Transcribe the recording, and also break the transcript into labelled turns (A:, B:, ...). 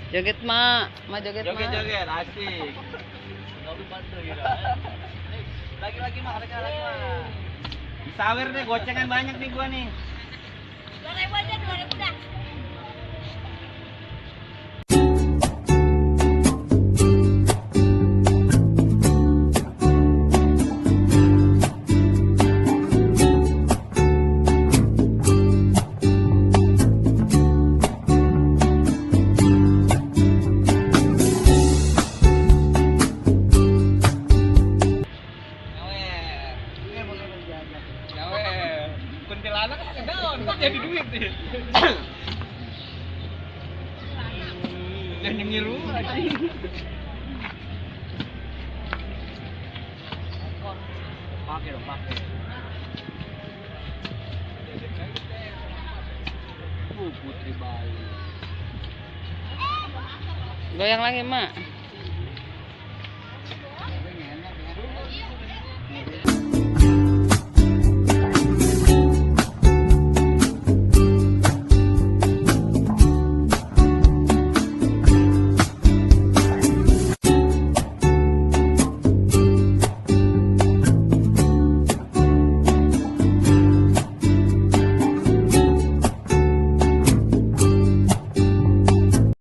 A: Joget mak, joget mak.
B: Joget-joget asik. Lagi-lagi mak, lagi mak. Sawer deh, gocengan banyak nih gua nih.
C: 2.000 aja, 2.000 dah.
B: Kuntilanak kedaun, kok jadi duit sih. Jangan ngiru lagi. Pakai dong, pakai. Putri Bayu.
A: Goyang lagi mak.